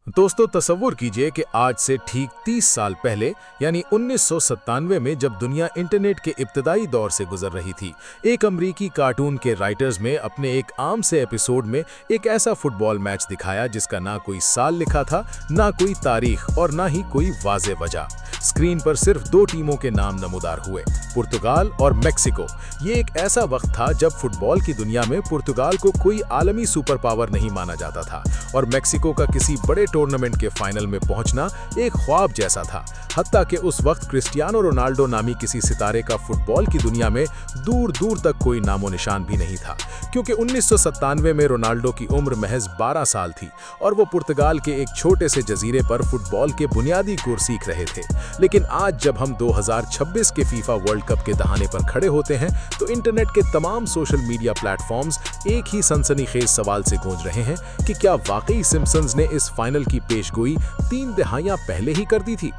दोस्तों तसव्वुर कीजिए कि आज से ठीक 30 साल पहले यानी 1997 में जब दुनिया इंटरनेट के इब्तदाई दौर से गुजर रही थी, एक अमरीकी कार्टून के राइटर्स में अपने एक आम से एपिसोड में एक ऐसा फुटबॉल मैच दिखाया जिसका ना कोई साल लिखा था, ना कोई तारीख और ना ही कोई वाज़े वजह। स्क्रीन पर सिर्फ दो टीमों के नाम नमूदार हुए, पुर्तगाल और मेक्सिको। ये एक ऐसा वक्त था जब फुटबॉल की दुनिया में पुर्तगाल को कोई आलमी सुपर पावर नहीं माना जाता था और मेक्सिको का किसी बड़े टूर्नामेंट के फाइनल में पहुंचना एक ख्वाब जैसा था। हत्ता कि उस वक्त क्रिस्टियानो रोनाल्डो नामी किसी सितारे का फुटबॉल की दुनिया में दूर दूर तक कोई नामो निशान भी नहीं था, क्योंकि 1997 में रोनाल्डो की उम्र महज 12 साल थी और वो पुर्तगाल के एक छोटे से जजीरे पर फुटबॉल के बुनियादी गुर सीख रहे थे। लेकिन आज जब हम 2026 के फीफा वर्ल्ड कप के दहाने पर खड़े होते हैं तो इंटरनेट के तमाम सोशल मीडिया प्लेटफॉर्म्स एक ही सनसनीखेज सवाल से गूंज रहे हैं कि क्या वाकई सिम्पसन्स ने इस फाइनल की पेशगोई 3 दहाइयां पहले ही कर दी थी।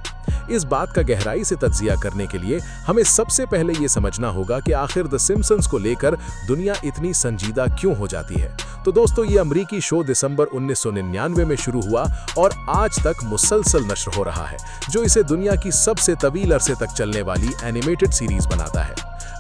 इस बात का गहराई से तज्जिया करने के लिए हमें सबसे पहले ये समझना होगा कि आखिर द सिम्पसन्स को लेकर दुनिया इतनी संजीदा क्यों हो जाती है। तो दोस्तों, ये अमरीकी शो दिसंबर 1999 में शुरू हुआ और आज तक मुसलसल नश्र हो रहा है, जो इसे दुनिया की सबसे तवील अरसे तक चलने वाली एनिमेटेड सीरीज बनाता है।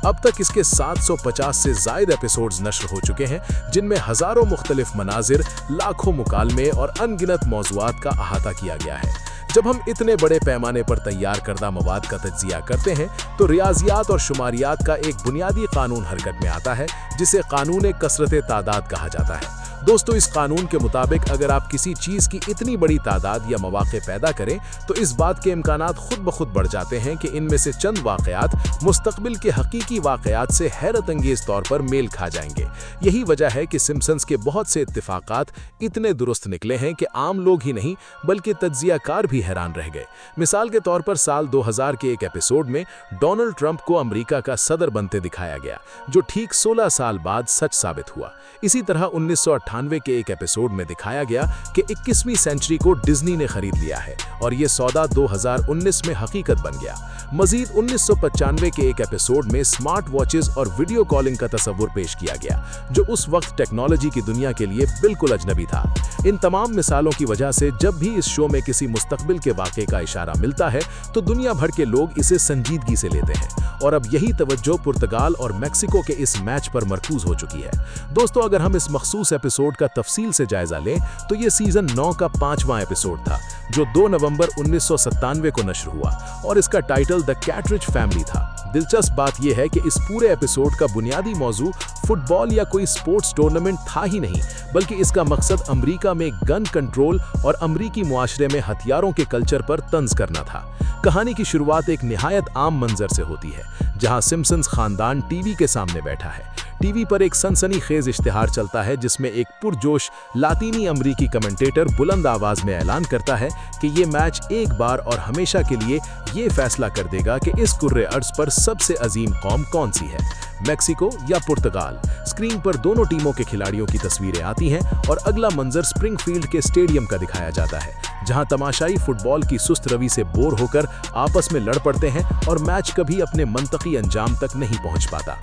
अब तक इसके 750 से ज़ायद एपिसोड्स नश्र हो चुके हैं, जिनमें हज़ारों मुख्तलिफ मनाजिर, लाखों मुकालमे और अनगिनत मौज़ूआत का अहाता किया गया है। जब हम इतने बड़े पैमाने पर तैयार करदा मवाद का तज्जिया करते हैं तो रियाजियात और शुमारियात का एक बुनियादी कानून हरकत में आता है, जिसे कानून कसरत तादाद कहा जाता है। दोस्तों, इस कानून के मुताबिक अगर आप किसी चीज़ की इतनी बड़ी तादाद या मौके पैदा करें तो इस बात के इम्कानात खुद ब खुद बढ़ जाते हैं कि इनमें से चंद वाक़यात मुस्तक़बिल के हकीकी वाक़यात से हैरत अंगेज़ तौर पर मेल खा जाएंगे। यही वजह है कि सिम्पसन्स के बहुत से इत्तिफ़ाक़ात इतने दुरुस्त निकले हैं कि आम लोग ही नहीं बल्कि तज्जियाकार भी हैरान रह गए। मिसाल के तौर पर साल 2000 के एक एपिसोड में डोनाल्ड ट्रंप को अमेरिका का सदर बनते दिखाया गया, जो ठीक 16 साल बाद सच साबित हुआ। इसी तरह 1998 के एक एपिसोड में दिखाया गया कि 21वीं सेंचुरी को डिज्नी ने खरीद लिया है और ये सौदा 2019 में हकीकत बन गया। मजीद 1995 के एक एपिसोड में स्मार्ट वॉचेस और वीडियो कॉलिंग का तस्वुर पेश किया गया, जो उस वक्त टेक्नोलॉजी की दुनिया के लिए बिल्कुल अजनबी था। इन तमाम मिसालों की वजह से जब भी इस शो में किसी मुस्तकबिल के वाक़े का इशारा मिलता है तो दुनिया भर के लोग इसे संजीदगी से लेते हैं और अब यही तवज्जो पुर्तगाल और मेक्सिको के इस मैच पर मरकूज हो चुकी है। दोस्तों, अगर हम इस मखसूस एपिसोड का तफसील से जायजा लें तो ये सीजन 9 का 5वां एपिसोड था, जो 2 नवंबर 1997 को नश्र हुआ और इसका टाइटल द कैटरिज फैमिली था। दिलचस्प बात यह है कि इस पूरे एपिसोड का बुनियादी मौजू फुटबॉल या कोई स्पोर्ट्स टूर्नामेंट था ही नहीं, बल्कि इसका मकसद अमेरिका में गन कंट्रोल और अमेरिकी मुआशरे में हथियारों के कल्चर पर तंज करना था। कहानी की शुरुआत एक निहायत आम मंजर से होती है, जहां सिम्पसन्स खानदान टीवी के सामने बैठा है। टीवी पर एक सनसनीखेज इश्तिहार चलता है जिसमें एक पुरजोश लातीनी अमरीकी कमेंटेटर बुलंद आवाज में ऐलान करता है कि ये मैच एक बार और हमेशा के लिए ये फैसला कर देगा कि इस कुर्रे अर्ज पर सबसे अजीम कौम कौन सी है, मेक्सिको या पुर्तगाल। स्क्रीन पर दोनों टीमों के खिलाड़ियों की तस्वीरें आती हैं और अगला मंजर स्प्रिंगफील्ड के स्टेडियम का दिखाया जाता है, जहां तमाशाई फुटबॉल की सुस्त रवि से बोर होकर आपस में लड़ पड़ते हैं और मैच कभी अपने मंतकी अंजाम तक नहीं पहुंच पाता।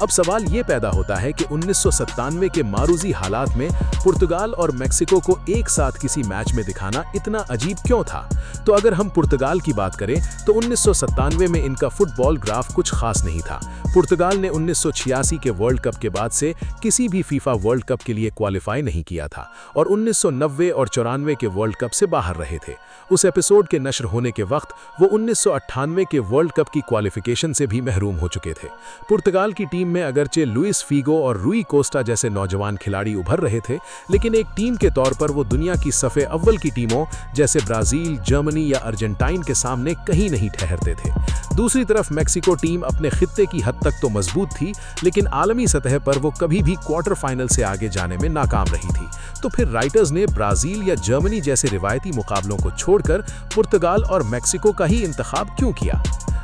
अब सवाल ये पैदा होता है कि 1997 के मारूजी हालात में पुर्तगाल और मेक्सिको को एक साथ किसी मैच में दिखाना इतना अजीब क्यों था। तो अगर हम पुर्तगाल की बात करें तो 1997 में इनका फुटबॉल ग्राफ कुछ खास नहीं था। पुर्तगाल ने 1986 के वर्ल्ड कप के बाद से किसी भी फीफा वर्ल्ड कप के लिए क्वालिफाई नहीं किया था और 1990 और 94 के वर्ल्ड कप से बाहर रहे थे। उस एपिसोड के नश्र होने के वक्त वो 1998 के वर्ल्ड कप की क्वालिफिकेशन से भी महरूम हो चुके थे। पुर्तगाल की टीम में अगरचे लुइस फीगो और रूई कोस्टा जैसे नौजवान खिलाड़ी उभर रहे थे, लेकिन एक टीम के तौर पर वो दुनिया की सफ़े अव्वल की टीमों जैसे ब्राज़ील, जर्मनी या अर्जेंटाइन के सामने कहीं नहीं ठहरते थे। दूसरी तरफ मेक्सिको टीम अपने खित्ते की हद तक तो मजबूत थी, लेकिन आलमी सतह पर वो कभी भी क्वार्टर फाइनल से आगे जाने में नाकाम रही थी। तो फिर राइटर्स ने ब्राज़ील या जर्मनी जैसे रिवायती मुकाबलों को छोड़कर पुर्तगाल और मेक्सिको का ही इंतखाब क्यों किया।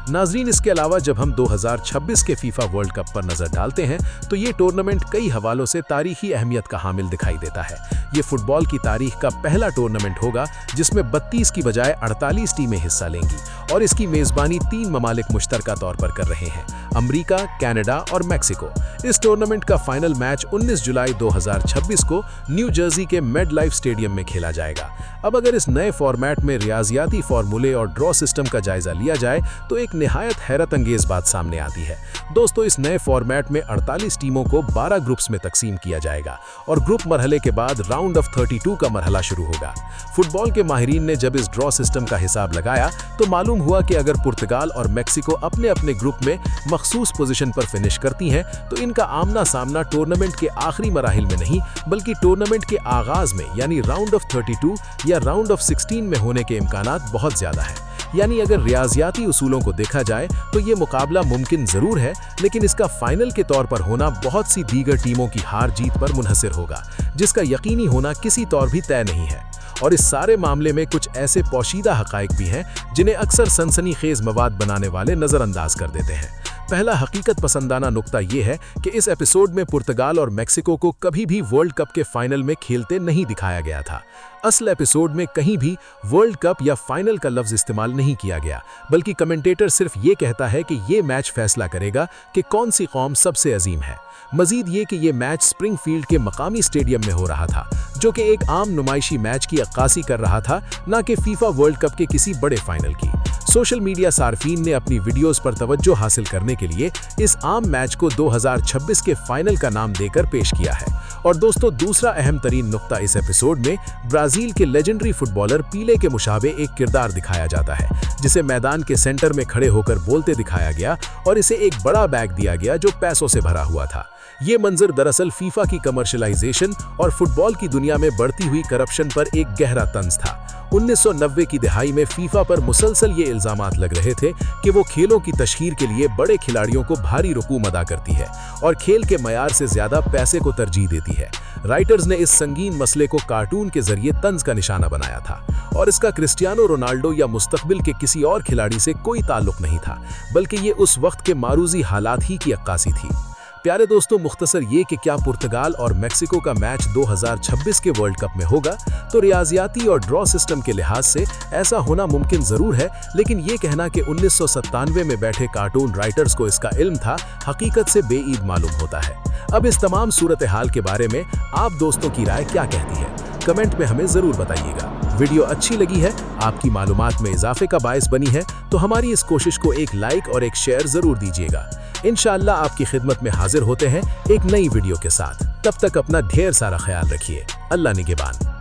नाजरीन, इसके अलावा जब हम 2026 के फीफा वर्ल्ड कप पर नजर डालते हैं तो ये टूर्नामेंट कई हवालों से तारीखी अहमियत का हामिल दिखाई देता है। ये फुटबॉल की तारीख का पहला टूर्नामेंट होगा जिसमें 32 की बजाय 48 टीमें हिस्सा लेंगी और इसकी मेजबानी 3 ममालिक मुश्तरका तौर पर कर रहे हैं। अमेरिका, कनाडा और मैक्सिको। इस टूर्नामेंट का फाइनल मैच 19 जुलाई 2026 को न्यू जर्सी के मेडलाइफ स्टेडियम में खेला जाएगा। अब अगर इस नए फॉर्मेट में रियाजियाती फॉर्मूले और ड्रॉ सिस्टम का जायजा लिया जाए तो एक निहायत हैरत अंगेज बात सामने आती है। दोस्तों, इस नए फॉर्मेट में 48 टीमों को 12 ग्रुप्स में तकसीम किया जाएगा और ग्रुप मरहले के बाद राउंड ऑफ 32 का मरहला शुरू होगा। फुटबॉल के माहिरीन ने जब इस ड्रॉ सिस्टम का हिसाब लगाया तो मालूम हुआ कि अगर पुर्तगाल और मैक्सिको अपने अपने ग्रुप में मखसूस पोजीशन पर फिनिश करती हैं तो इनका आमना सामना टूर्नामेंट के आखिरी मराहिल में नहीं बल्कि टूर्नामेंट के आगाज में यानी राउंड ऑफ 32 या राउंड ऑफ 16 में होने के इम्कानात बहुत ज्यादा है। यानी अगर रियाजियाती उसूलों को देखा जाए तो ये मुकाबला मुमकिन जरूर है, लेकिन इसका फाइनल के तौर पर होना बहुत सी दीगर टीमों की हार जीत पर मुनहसर होगा, जिसका यकीनी होना किसी तौर भी तय नहीं है। और इस सारे मामले में कुछ ऐसे पोशीदा हकाइक भी हैं जिन्हें अक्सर सनसनीखेज मवाद बनाने वाले नज़रअंदाज कर देते हैं। पहला हकीकत पसंदाना नुक्ता यह है कि इस एपिसोड में पुर्तगाल और मैक्सिको को कभी भी वर्ल्ड कप के फाइनल में खेलते नहीं दिखाया गया था। असल एपिसोड में कहीं भी वर्ल्ड कप या फाइनल का लफ्ज इस्तेमाल नहीं किया गया, बल्कि कमेंटेटर सिर्फ ये कहता है कि ये मैच फैसला करेगा कि कौन सी कौम सबसे अजीम है। मजीद ये कि ये मैच स्प्रिंगफील्ड के मकामी स्टेडियम में हो रहा था, जो कि एक आम नुमाइशी मैच की अक्कासी कर रहा था, न कि फीफा वर्ल्ड कप के किसी बड़े फाइनल की। सोशल मीडिया सार्फीन ने अपनी वीडियोस पर तवज्जो हासिल करने के लिए इस आम मैच को 2026 के फाइनल का नाम देकर पेश किया है। और दोस्तों, दूसरा अहम तरीन नुक्ता इस एपिसोड में ब्राजील के लेजेंडरी फुटबॉलर पीले के मुशाबे एक किरदार दिखाया जाता है, जिसे मैदान के सेंटर में खड़े होकर बोलते दिखाया गया और इसे एक बड़ा बैग दिया गया जो पैसों से भरा हुआ था। ये मंजर दरअसल फीफा की कमर्शलाइजेशन और फुटबॉल की दुनिया में बढ़ती हुई करप्शन पर एक गहरा तंज था। 1990 की दिहाई में फीफा पर मुसलसल ये इल्जामात लग रहे थे कि वो खेलों की तशहीर के लिए बड़े खिलाड़ियों को भारी रकूम अदा करती है और खेल के मयार से ज्यादा पैसे को तरजीह देती है। राइटर्स ने इस संगीन मसले को कार्टून के जरिए तंज का निशाना बनाया था और इसका क्रिस्टियानो रोनाल्डो या मुस्तकबिल के किसी और खिलाड़ी से कोई ताल्लुक नहीं था, बल्कि ये उस वक्त के मारूजी हालात ही की अक्कासी थी। प्यारे दोस्तों, मुख्तसर ये कि क्या पुर्तगाल और मैक्सिको का मैच 2026 के वर्ल्ड कप में होगा, तो रियाजियाती और ड्रॉ सिस्टम के लिहाज से ऐसा होना मुमकिन जरूर है, लेकिन ये कहना कि 1997 में बैठे कार्टून राइटर्स को इसका इल्म था, हकीकत से बेईद मालूम होता है। अब इस तमाम सूरत हाल के बारे में आप दोस्तों की राय क्या कहती है? कमेंट में हमें जरूर बताइएगा। वीडियो अच्छी लगी है, आपकी मालूमात में इजाफे का बायस बनी है, तो हमारी इस कोशिश को एक लाइक और एक शेयर जरूर दीजिएगा। इंशाअल्लाह आपकी खिदमत में हाजिर होते हैं एक नई वीडियो के साथ। तब तक अपना ढेर सारा ख्याल रखिए। अल्लाह निगहबान।